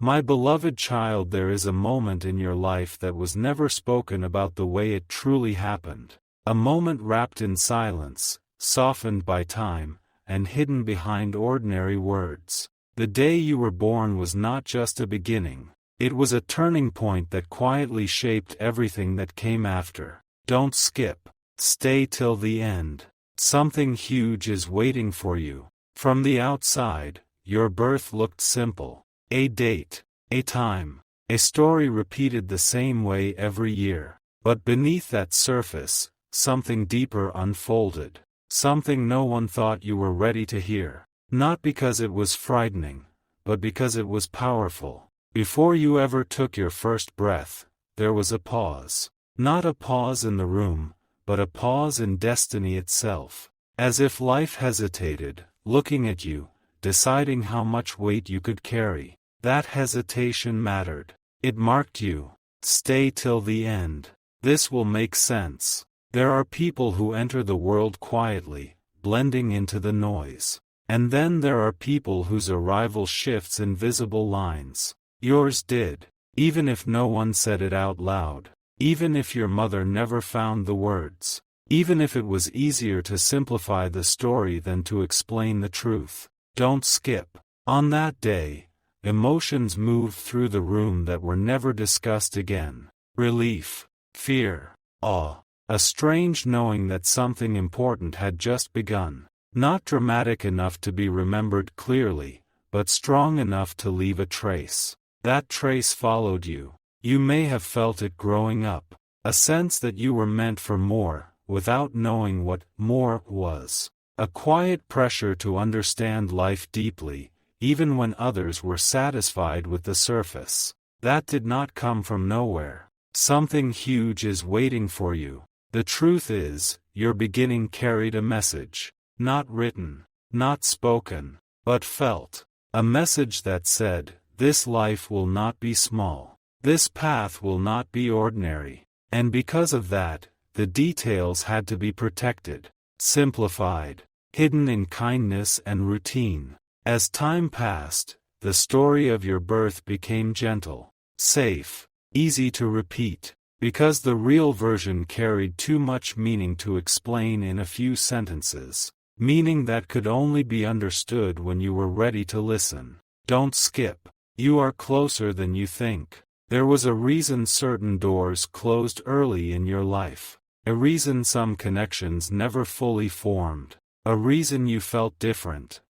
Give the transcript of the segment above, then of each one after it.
My beloved child, there is a moment in your life that was never spoken about the way it truly happened. A moment wrapped in silence, softened by time, and hidden behind ordinary words. The day you were born was not just a beginning. It was a turning point that quietly shaped everything that came after. Don't skip. Stay till the end. Something huge is waiting for you. From the outside, your birth looked simple. A date, a time, a story repeated the same way every year. But beneath that surface, something deeper unfolded. Something no one thought you were ready to hear. Not because it was frightening, but because it was powerful. Before you ever took your first breath, there was a pause. Not a pause in the room, but a pause in destiny itself. As if life hesitated, looking at you, deciding how much weight you could carry. That hesitation mattered. It marked you. Stay till the end. This will make sense. There are people who enter the world quietly, blending into the noise. And then there are people whose arrival shifts invisible lines. Yours did. Even if no one said it out loud. Even if your mother never found the words. Even if it was easier to simplify the story than to explain the truth. Don't skip. On that day, emotions moved through the room that were never discussed again. Relief, fear, awe, a strange knowing that something important had just begun. Not dramatic enough to be remembered clearly, but strong enough to leave a trace. That trace followed you. You may have felt it growing up, a sense that you were meant for more, without knowing what more was. A quiet pressure to understand life deeply, even when others were satisfied with the surface. That did not come from nowhere. Something huge is waiting for you. The truth is, your beginning carried a message. Not written, not spoken, but felt. A message that said, this life will not be small. This path will not be ordinary. And because of that, the details had to be protected, simplified, hidden in kindness and routine. As time passed, the story of your birth became gentle, safe, easy to repeat, because the real version carried too much meaning to explain in a few sentences, meaning that could only be understood when you were ready to listen. Don't skip. You are closer than you think. There was a reason certain doors closed early in your life, a reason some connections never fully formed, a reason you felt different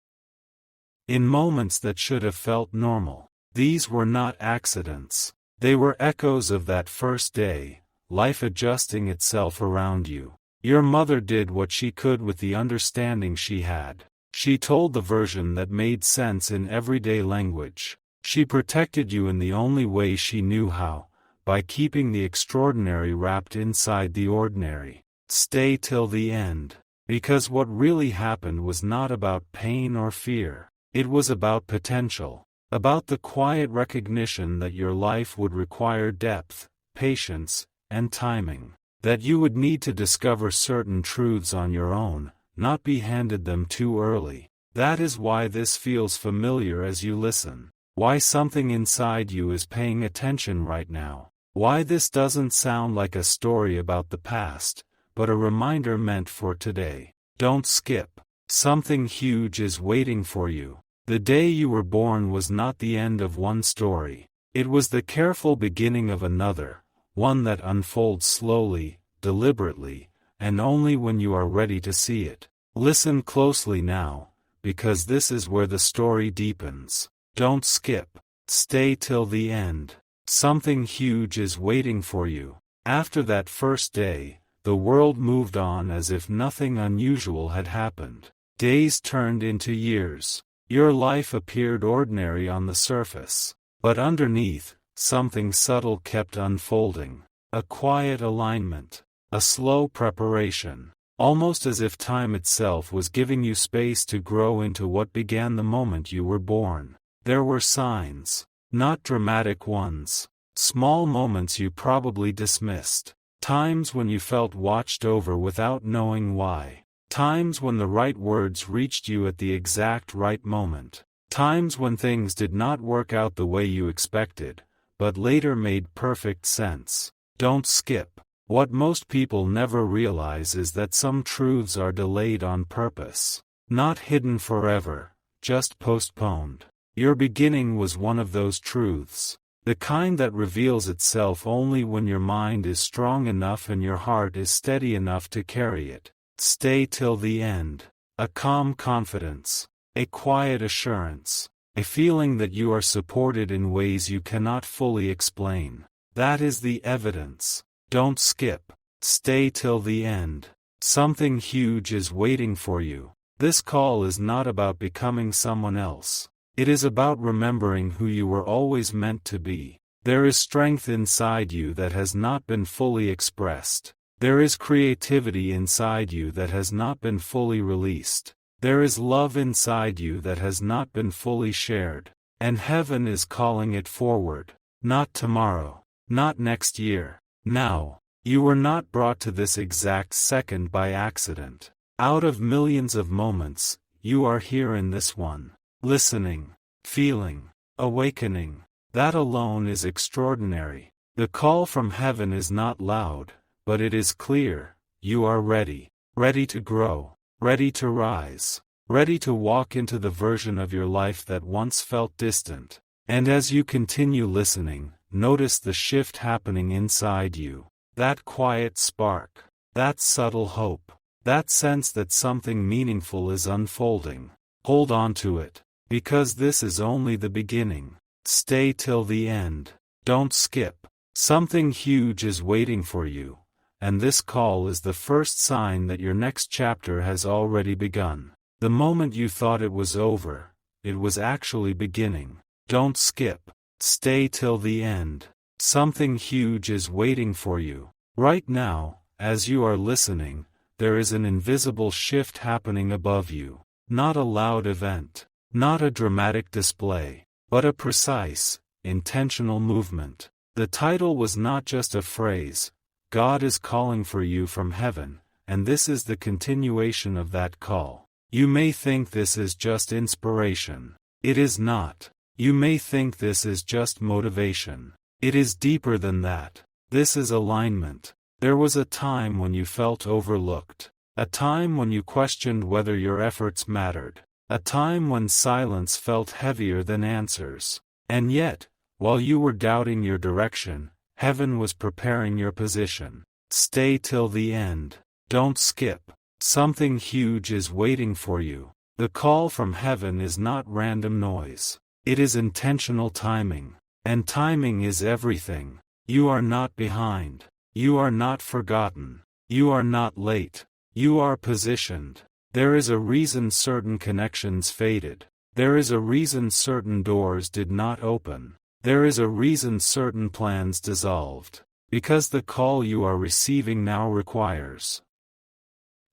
in moments that should have felt normal. These were not accidents. They were echoes of that first day, life adjusting itself around you. Your mother did what she could with the understanding she had. She told the version that made sense in everyday language. She protected you in the only way she knew how, by keeping the extraordinary wrapped inside the ordinary. Stay till the end. Because what really happened was not about pain or fear. It was about potential. About the quiet recognition that your life would require depth, patience, and timing. That you would need to discover certain truths on your own, not be handed them too early. That is why this feels familiar as you listen. Why something inside you is paying attention right now. Why this doesn't sound like a story about the past, but a reminder meant for today. Don't skip. Something huge is waiting for you. The day you were born was not the end of one story. It was the careful beginning of another, one that unfolds slowly, deliberately, and only when you are ready to see it. Listen closely now, because this is where the story deepens. Don't skip. Stay till the end. Something huge is waiting for you. After that first day, the world moved on as if nothing unusual had happened. Days turned into years. Your life appeared ordinary on the surface. But underneath, something subtle kept unfolding. A quiet alignment. A slow preparation. Almost as if time itself was giving you space to grow into what began the moment you were born. There were signs. Not dramatic ones. Small moments you probably dismissed. Times when you felt watched over without knowing why. Times when the right words reached you at the exact right moment. Times when things did not work out the way you expected, but later made perfect sense. Don't skip. What most people never realize is that some truths are delayed on purpose. Not hidden forever, just postponed. Your beginning was one of those truths. The kind that reveals itself only when your mind is strong enough and your heart is steady enough to carry it. Stay till the end. A calm confidence. A quiet assurance. A feeling that you are supported in ways you cannot fully explain. That is the evidence. Don't skip. Stay till the end. Something huge is waiting for you. This call is not about becoming someone else. It is about remembering who you were always meant to be. There is strength inside you that has not been fully expressed. There is creativity inside you that has not been fully released. There is love inside you that has not been fully shared. And heaven is calling it forward. Not tomorrow. Not next year. Now. You were not brought to this exact second by accident. Out of millions of moments, you are here in this one. Listening. Feeling. Awakening. That alone is extraordinary. The call from heaven is not loud, but it is clear. You are ready. Ready to grow. Ready to rise. Ready to walk into the version of your life that once felt distant. And as you continue listening, notice the shift happening inside you. That quiet spark. That subtle hope. That sense that something meaningful is unfolding. Hold on to it. Because this is only the beginning. Stay till the end. Don't skip. Something huge is waiting for you. And this call is the first sign that your next chapter has already begun. The moment you thought it was over, it was actually beginning. Don't skip. Stay till the end. Something huge is waiting for you. Right now, as you are listening, there is an invisible shift happening above you. Not a loud event. Not a dramatic display. But a precise, intentional movement. The title was not just a phrase. God is calling for you from heaven, and this is the continuation of that call. You may think this is just inspiration. It is not. You may think this is just motivation. It is deeper than that. This is alignment. There was a time when you felt overlooked. A time when you questioned whether your efforts mattered. A time when silence felt heavier than answers. And yet, while you were doubting your direction, heaven was preparing your position. Stay till the end. Don't skip. Something huge is waiting for you. The call from heaven is not random noise. It is intentional timing. And timing is everything. You are not behind. You are not forgotten. You are not late. You are positioned. There is a reason certain connections faded. There is a reason certain doors did not open. There is a reason certain plans dissolved. Because the call you are receiving now requires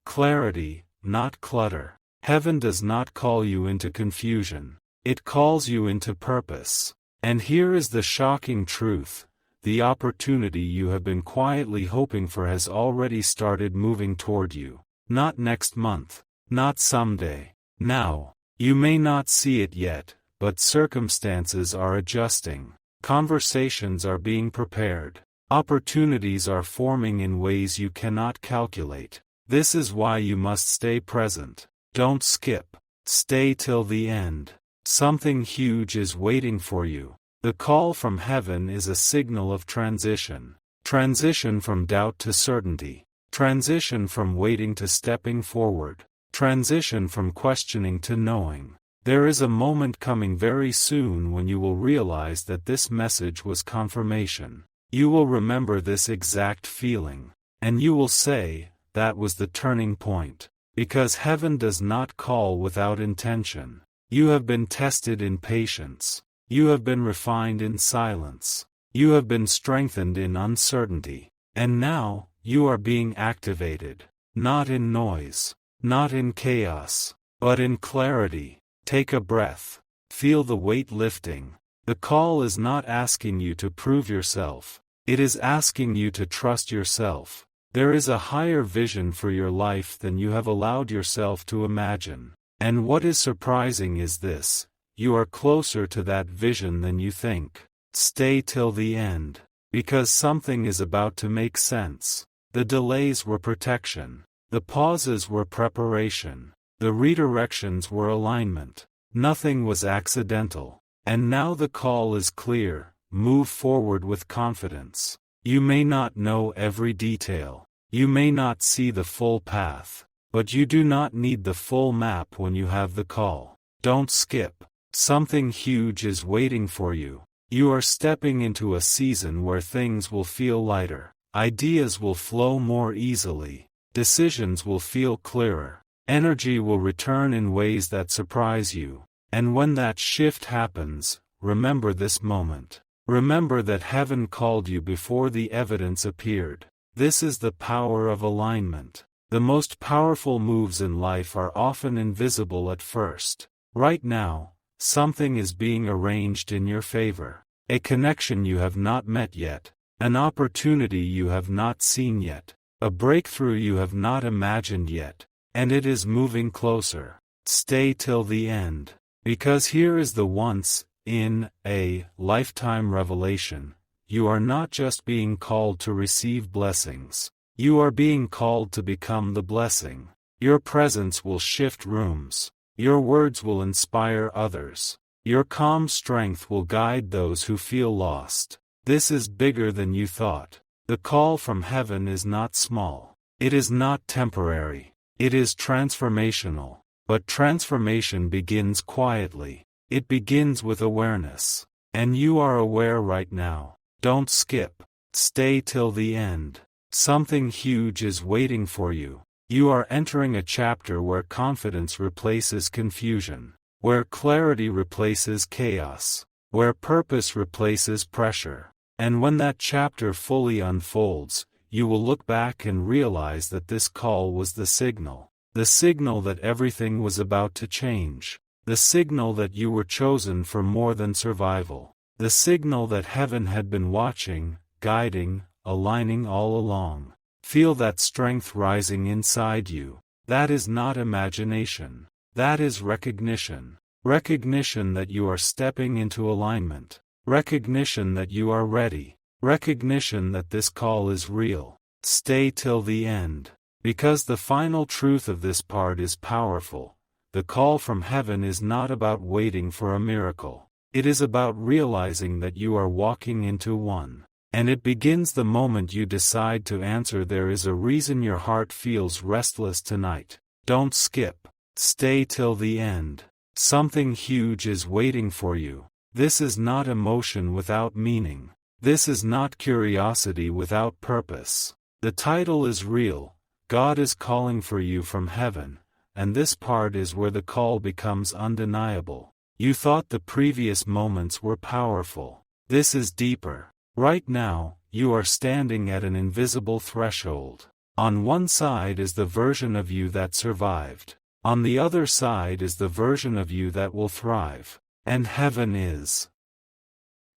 clarity, not clutter. Heaven does not call you into confusion. It calls you into purpose. And here is the shocking truth. The opportunity you have been quietly hoping for has already started moving toward you. Not next month. Not someday. Now. You may not see it yet, but circumstances are adjusting. Conversations are being prepared. Opportunities are forming in ways you cannot calculate. This is why you must stay present. Don't skip. Stay till the end. Something huge is waiting for you. The call from heaven is a signal of transition. Transition from doubt to certainty. Transition from waiting to stepping forward. Transition from questioning to knowing. There is a moment coming very soon when you will realize that this message was confirmation. You will remember this exact feeling. And you will say, that was the turning point. Because heaven does not call without intention. You have been tested in patience. You have been refined in silence. You have been strengthened in uncertainty. And now, you are being activated. Not in noise. Not in chaos. But in clarity. Take a breath. Feel the weight lifting. The call is not asking you to prove yourself. It is asking you to trust yourself. There is a higher vision for your life than you have allowed yourself to imagine. And what is surprising is this. you are closer to that vision than you think. Stay till the end, because something is about to make sense. The delays were protection. The pauses were preparation. The redirections were alignment. Nothing was accidental. And now the call is clear. Move forward with confidence. You may not know every detail. You may not see the full path. But you do not need the full map when you have the call. Don't skip. Something huge is waiting for you. You are stepping into a season where things will feel lighter. Ideas will flow more easily. Decisions will feel clearer. Energy will return in ways that surprise you. And when that shift happens, remember this moment. Remember that heaven called you before the evidence appeared. This is the power of alignment. The most powerful moves in life are often invisible at first. Right now, something is being arranged in your favor. A connection you have not met yet. An opportunity you have not seen yet. A breakthrough you have not imagined yet. And it is moving closer. Stay till the end. Because here is the once-in-a-lifetime revelation. You are not just being called to receive blessings. You are being called to become the blessing. Your presence will shift rooms. Your words will inspire others. Your calm strength will guide those who feel lost. This is bigger than you thought. The call from heaven is not small. It is not temporary. It is transformational. But transformation begins quietly. It begins with awareness. And you are aware right now. Don't skip. Stay till the end. Something huge is waiting for you. You are entering a chapter where confidence replaces confusion. Where clarity replaces chaos. Where purpose replaces pressure. And when that chapter fully unfolds, you will look back and realize that this call was the signal that everything was about to change, the signal that you were chosen for more than survival, the signal that heaven had been watching, guiding, aligning all along. Feel that strength rising inside you. That is not imagination. That is recognition. Recognition that you are stepping into alignment. Recognition that you are ready. Recognition that this call is real. Stay till the end. Because the final truth of this part is powerful. The call from heaven is not about waiting for a miracle. It is about realizing that you are walking into one. And it begins the moment you decide to answer. There is a reason your heart feels restless tonight. Don't skip. Stay till the end. Something huge is waiting for you. This is not emotion without meaning. This is not curiosity without purpose. The title is real. God is calling for you from heaven, and this part is where the call becomes undeniable. You thought the previous moments were powerful. This is deeper. Right now, you are standing at an invisible threshold. On one side is the version of you that survived. On the other side is the version of you that will thrive. And heaven is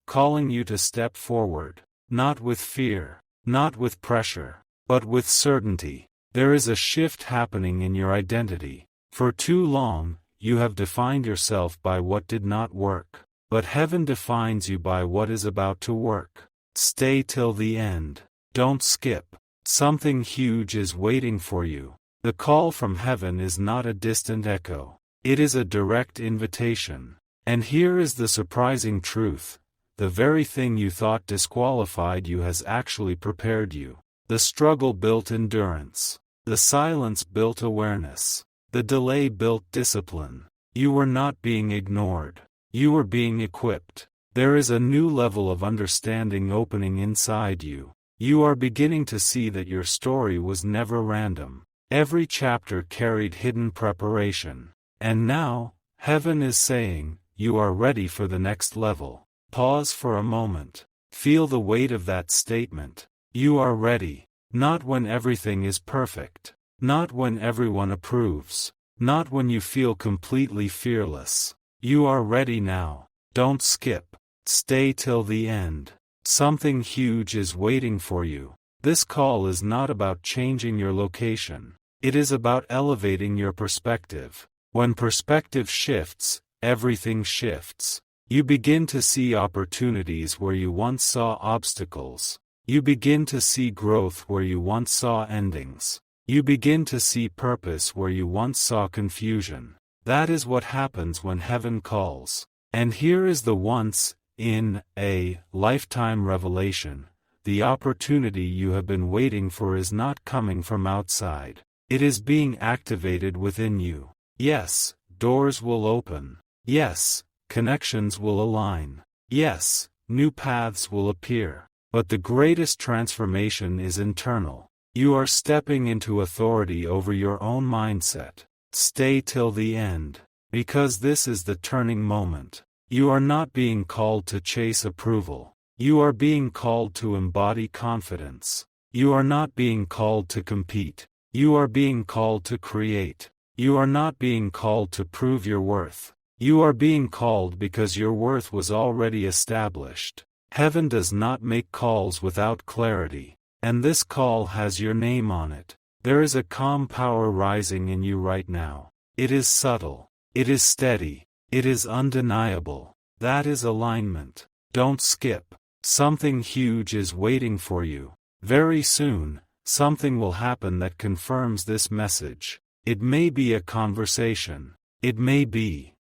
calling you to step forward, not with fear, not with pressure, but with certainty. There is a shift happening in your identity. For too long, you have defined yourself by what did not work, but heaven defines you by what is about to work. Stay till the end. Don't skip. Something huge is waiting for you. The call from heaven is not a distant echo. It is a direct invitation. And here is the surprising truth. The very thing you thought disqualified you has actually prepared you. The struggle built endurance. The silence built awareness. The delay built discipline. You were not being ignored. You were being equipped. There is a new level of understanding opening inside you. You are beginning to see that your story was never random. Every chapter carried hidden preparation. And now, heaven is saying, you are ready for the next level. Pause for a moment. Feel the weight of that statement. You are ready. Not when everything is perfect. Not when everyone approves. Not when you feel completely fearless. You are ready now. Don't skip. Stay till the end. Something huge is waiting for you. This call is not about changing your location. It is about elevating your perspective. When perspective shifts, everything shifts. You begin to see opportunities where you once saw obstacles. You begin to see growth where you once saw endings. You begin to see purpose where you once saw confusion. That is what happens when heaven calls. And here is the once in a lifetime revelation. The opportunity you have been waiting for is not coming from outside. It is being activated within you. Yes, doors will open. Yes, connections will align. Yes, new paths will appear. But the greatest transformation is internal. You are stepping into authority over your own mindset. Stay till the end, because this is the turning moment. You are not being called to chase approval. You are being called to embody confidence. You are not being called to compete. You are being called to create. You are not being called to prove your worth. You are being called because your worth was already established. Heaven does not make calls without clarity, and this call has your name on it. There is a calm power rising in you right now. It is subtle. It is steady. It is undeniable. That is alignment. Don't skip. Something huge is waiting for you. Very soon, something will happen that confirms this message. It may be a conversation. It may be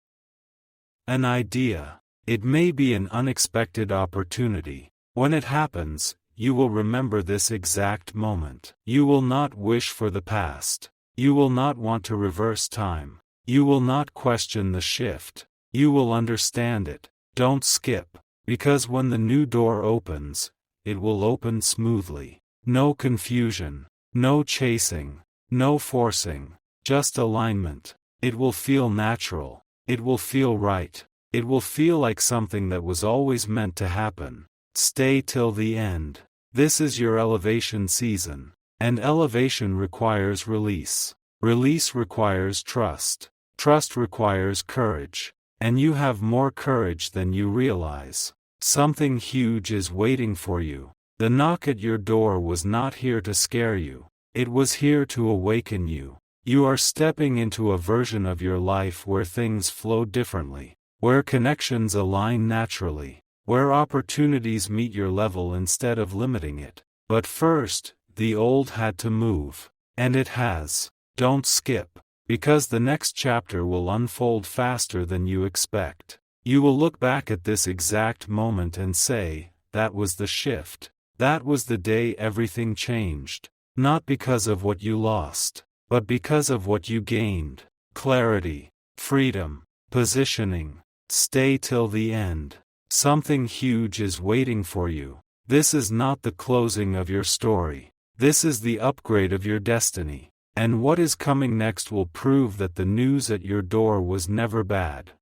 an idea. It may be an unexpected opportunity. When it happens, you will remember this exact moment. You will not wish for the past. You will not want to reverse time. You will not question the shift. You will understand it. Don't skip, because when the new door opens, it will open smoothly. No confusion, no chasing, no forcing, just alignment. It will feel natural. It will feel right. It will feel like something that was always meant to happen. Stay till the end. This is your elevation season. And elevation requires release. Release requires trust. Trust requires courage. And you have more courage than you realize. Something huge is waiting for you. The knock at your door was not here to scare you. It was here to awaken you. You are stepping into a version of your life where things flow differently, where connections align naturally, where opportunities meet your level instead of limiting it. But first, the old had to move. And it has. Don't skip, because the next chapter will unfold faster than you expect. You will look back at this exact moment and say, that was the shift. That was the day everything changed. Not because of what you lost, but because of what you gained. Clarity, freedom, positioning. Stay till the end. Something huge is waiting for you. This is not the closing of your story. This is the upgrade of your destiny. And what is coming next will prove that the news at your door was never bad.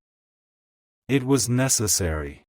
It was necessary.